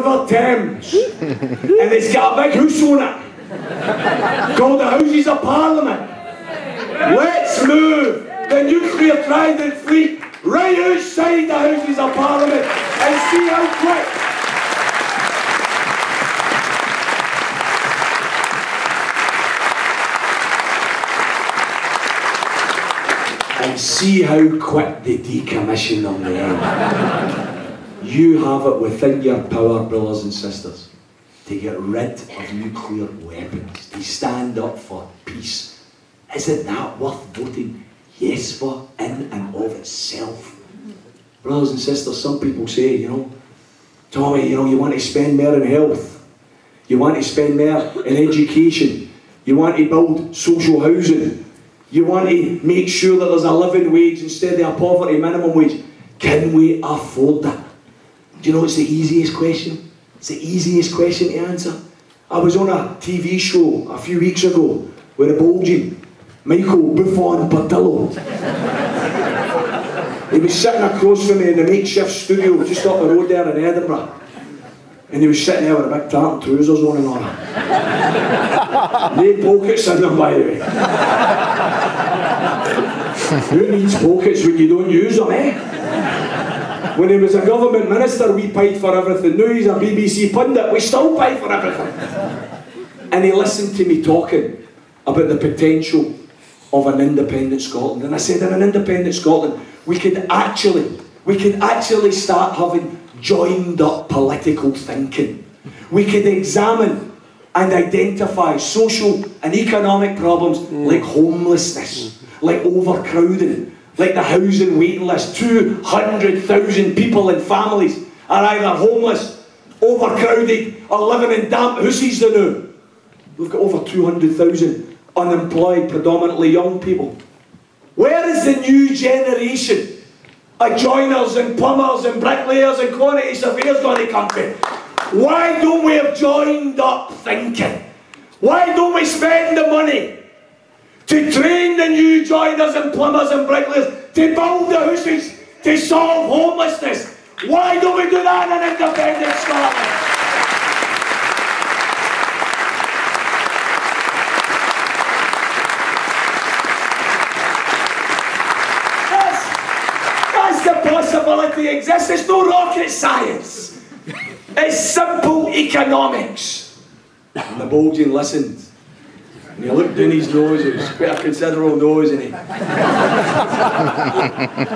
River Thames, and it's got a big house on it called the Houses of Parliament. Let's move the nuclear trident fleet right outside the Houses of Parliament and see how quick. And see how quick they decommission them there. You have it within your power, brothers and sisters, to get rid of nuclear weapons, to stand up for peace. Isn't that worth voting yes for in and of itself? Brothers and sisters, some people say, you know, Tommy, you know, you want to spend more in health, you want to spend more in education, you want to build social housing, you want to make sure that there's a living wage instead of a poverty minimum wage. Can we afford that? Do you know it's the easiest question? It's the easiest question to answer. I was on a TV show a few weeks ago with a Belgian, Michael Buffon Patillo. He was sitting across from me in the makeshift studio just up the road there in Edinburgh. And he was sitting there with a big tartan trousers on and all. No pockets in them, by the way. Who needs pockets when you don't use them, eh? When he was a government minister, we paid for everything. Now he's a BBC pundit, we still pay for everything. And he listened to me talking about the potential of an independent Scotland. And I said, in an independent Scotland, we could actually start having joined up political thinking. We could examine and identify social and economic problems like homelessness, like overcrowding, like the housing waiting list. 200,000 people and families are either homeless, overcrowded, or living in damp houses now. We've got over 200,000 unemployed, predominantly young people. Where is the new generation of joiners and plumbers and bricklayers and quantity surveyors going to come from? Why don't we have joined up thinking? Why don't we spend the money to train the new joiners and plumbers and bricklayers to build the houses, to solve homelessness? Why don't we do that in an independent Scotland? Possibility exists. It's no rocket science. It's simple economics. And the Belgian listened. And he looked down his nose. It was quite a considerable nose. And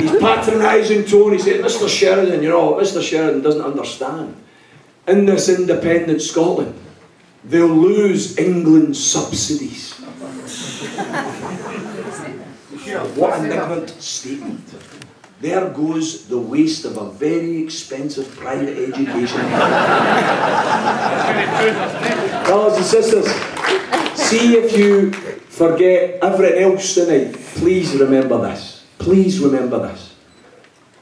his patronising tone, he said, Mr. Sheridan, you know, Mr. Sheridan doesn't understand. In this independent Scotland, they'll lose England's subsidies. What an ignorant statement. There goes the waste of a very expensive private education. Brothers and sisters, see if you forget everything else tonight, please remember this. Please remember this.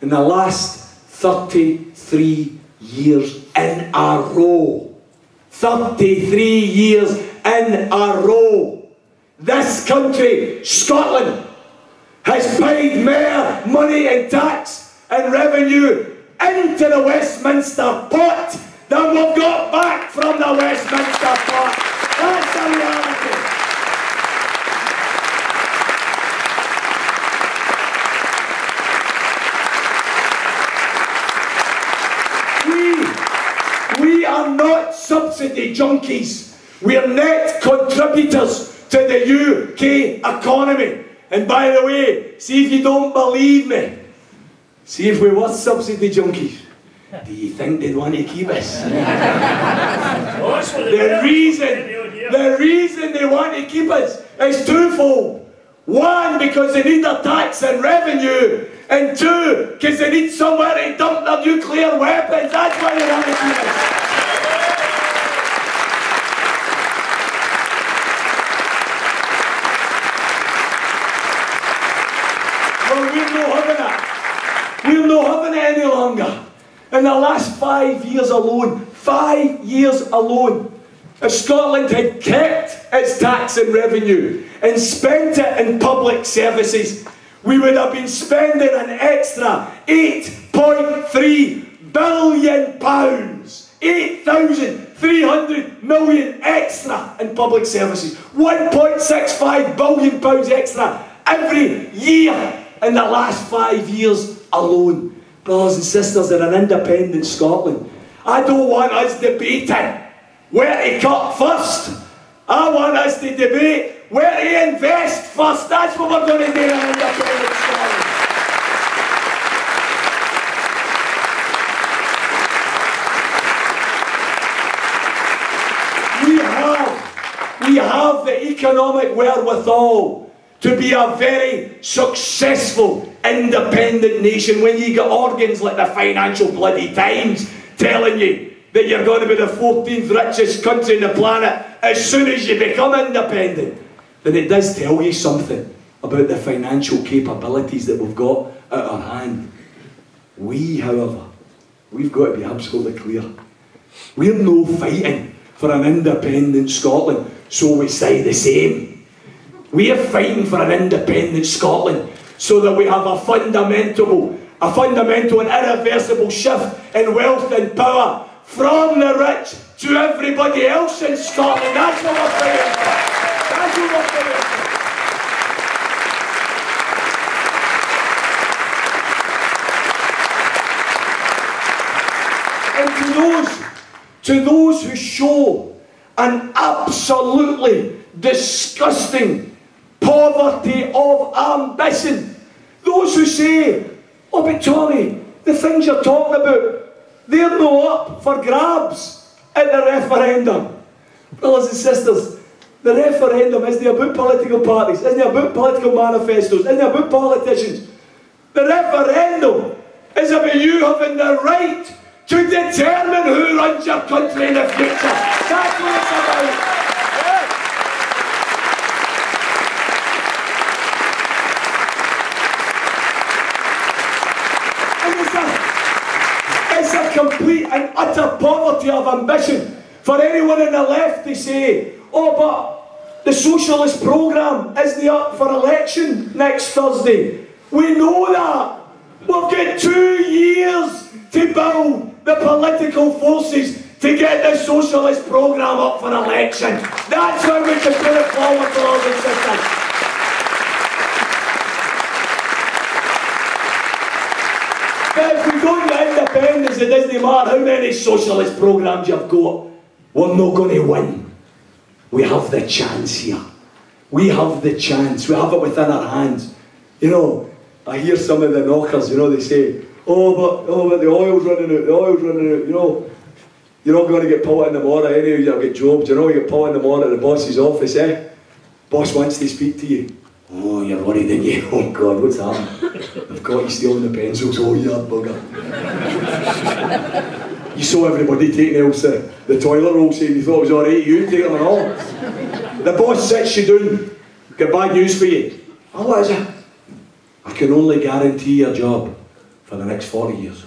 In the last 33 years in a row, 33 years in a row, this country, Scotland, has paid more money in tax and revenue into the Westminster pot than we've got back from the Westminster pot. That's the reality. We are not subsidy junkies. We are net contributors to the UK economy. And by the way, see if you don't believe me, see if we were subsidy junkies, do you think they'd want to keep us? The reason they want to keep us is twofold. One, because they need their tax and revenue, and two, because they need somewhere to dump their nuclear weapons. That's why they want to keep us. We're not having it any longer. In the last 5 years alone, 5 years alone, if Scotland had kept its tax and revenue and spent it in public services, we would have been spending an extra £8.3 billion 8,300 million extra in public services. £1.65 billion extra every year in the last 5 years alone. Brothers and sisters, in an independent Scotland, I don't want us debating where to cut first. I want us to debate where to invest first. That's what we're going to do in an independent Scotland. We have the economic wherewithal to be a very successful independent nation. When you get organs like the Financial Bloody Times telling you that you're going to be the 14th richest country on the planet as soon as you become independent, then it does tell you something about the financial capabilities that we've got at our hand. We, however, we've got to be absolutely clear. We're no fighting for an independent Scotland so we say the same. We are fighting for an independent Scotland so that we have a fundamental and irreversible shift in wealth and power from the rich to everybody else in Scotland. That's what we're fighting for. That's what we're fighting for. And to those who show an absolutely disgusting poverty of ambition, those who say, oh but Tommy, the things you're talking about, they're not up for grabs at the referendum. Brothers and sisters, the referendum isn't about political parties, isn't about political manifestos, isn't about politicians. The referendum is about you having the right to determine who runs your country in the future. That's what it's about. And it's a complete and utter poverty of ambition for anyone on the left to say, oh, but the socialist programme isn't up for election next Thursday. We know that. We've got 2 years to build the political forces to get the socialist programme up for election. That's how we can put it forward, brothers and sisters. But if we go to independence, it doesn't matter how many socialist programmes you've got, we're not going to win. We have the chance here. We have the chance. We have it within our hands. You know, I hear some of the knockers, you know, they say, oh, but the oil's running out, you know. You're not going to get pulled in the morning anyway, you'll get jobs, you know, you get pulled in the morning at the boss's office, eh? Boss wants to speak to you. Oh, you're worried, aren't you? Oh God, what's happened? I've got you stealing the pencils, oh you bugger. You saw everybody taking else the toilet roll saying you thought it was alright, you take them and all. The boss sits you down, got bad news for you. Oh, what is it? I can only guarantee your job for the next 40 years.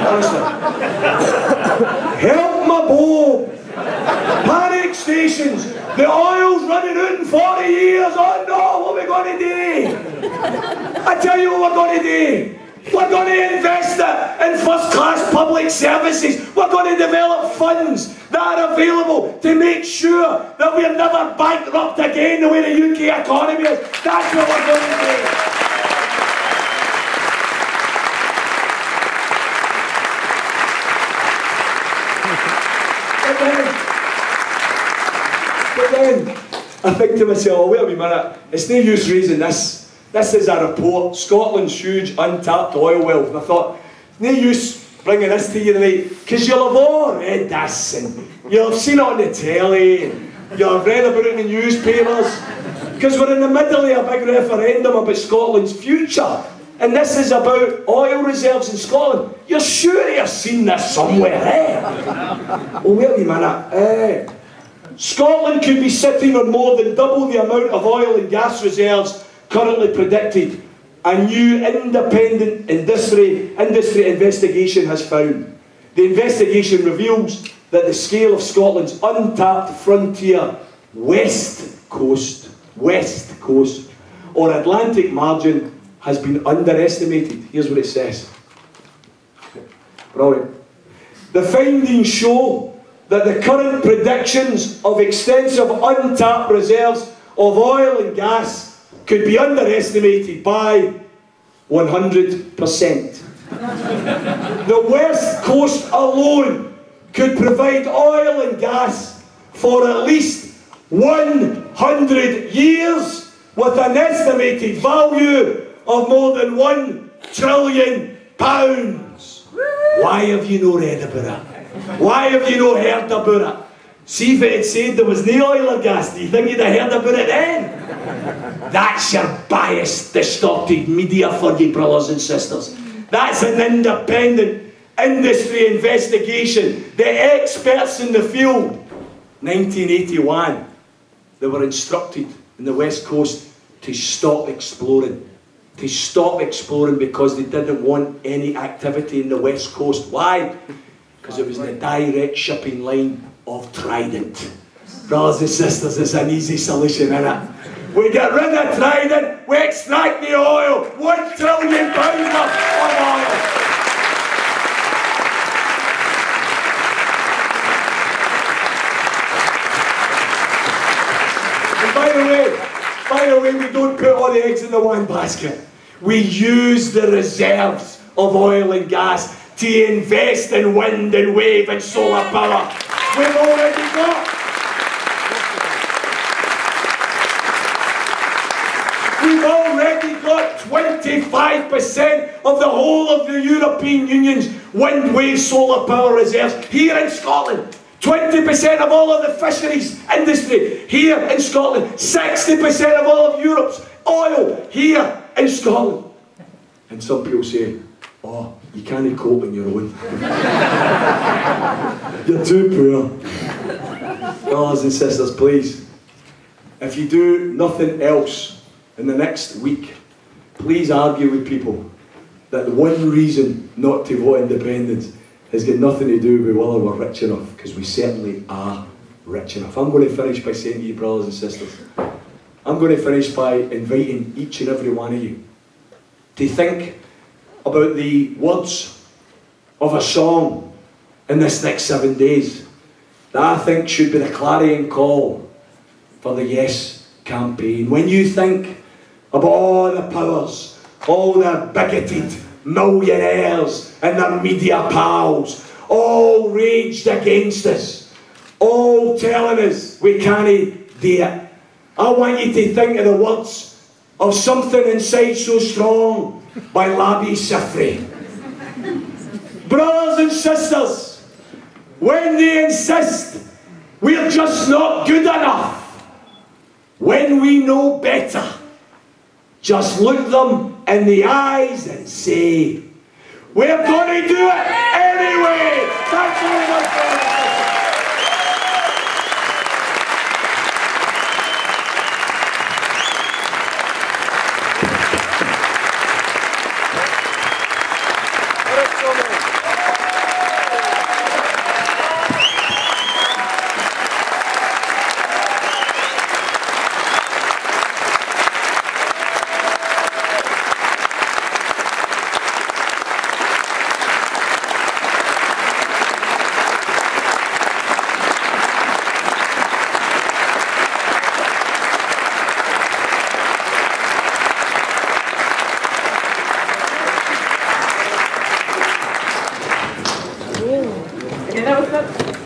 Honestly. Help my Bob! Panic stations! The oil's running out in 40 years! Oh no, what are we going to do? I tell you what we're going to do! We're going to invest it in first-class public services. We're going to develop funds that are available to make sure that we're never bankrupt again the way the UK economy is. That's what we're going to do. But then, I think to myself, oh, wait a minute, it's no use raising this. This is a report, Scotland's huge untapped oil wealth. And I thought, no use bringing this to you tonight, because you'll have all read this, and you'll have seen it on the telly, and you'll have read about it in the newspapers, because we're in the middle of a big referendum about Scotland's future. And this is about oil reserves in Scotland. You're sure you've seen this somewhere, eh? Oh, wait a minute. Scotland could be sitting on more than double the amount of oil and gas reserves currently predicted. A new independent industry investigation has found. The investigation reveals that the scale of Scotland's untapped frontier west coast or Atlantic margin has been underestimated. Here's what it says. Brilliant. The findings show that the current predictions of extensive untapped reserves of oil and gas could be underestimated by 100%. The West Coast alone could provide oil and gas for at least 100 years with an estimated value of more than £1 trillion. Why have you not read about it? Why have you not heard about it? See, if it had said there was no oil or gas, do you think you'd have heard about it then? That's your biased, distorted media for you, brothers and sisters. That's an independent industry investigation. The experts in the field, 1981, they were instructed in the West Coast to stop exploring. To stop exploring because they didn't want any activity in the West Coast. Why? Because it was the direct shipping line of Trident. Brothers and sisters, it's an easy solution, isn't it? We get rid of Trident, we extract the oil, £1 trillion worth of oil. And by the way, we don't put all the eggs in the one basket. We use the reserves of oil and gas to invest in wind and wave and solar power. We've already got 25% of the whole of the European Union's wind, wave, solar power reserves here in Scotland. 20% of all of the fisheries industry here in Scotland. 60% of all of Europe's oil here in Scotland. And some people say, oh, you can't cope on your own. You're too poor. Brothers and sisters, please, if you do nothing else in the next week, please argue with people that the one reason not to vote independence has got nothing to do with whether we're rich enough, because we certainly are rich enough. I'm going to finish by saying to you, brothers and sisters, I'm going to finish by inviting each and every one of you to think about the words of a song in this next 7 days that I think should be the clarion call for the Yes campaign. When you think about all the powers, all the bigoted millionaires and their media pals, all raged against us, all telling us we can't do it, I want you to think of the words of Something Inside So Strong by Labi Siffre. Brothers and sisters, when they insist we're just not good enough, when we know better, just look them in the eyes and say, we're going to do it anyway. Thanks very much, brothers and sisters. Okay, that was good.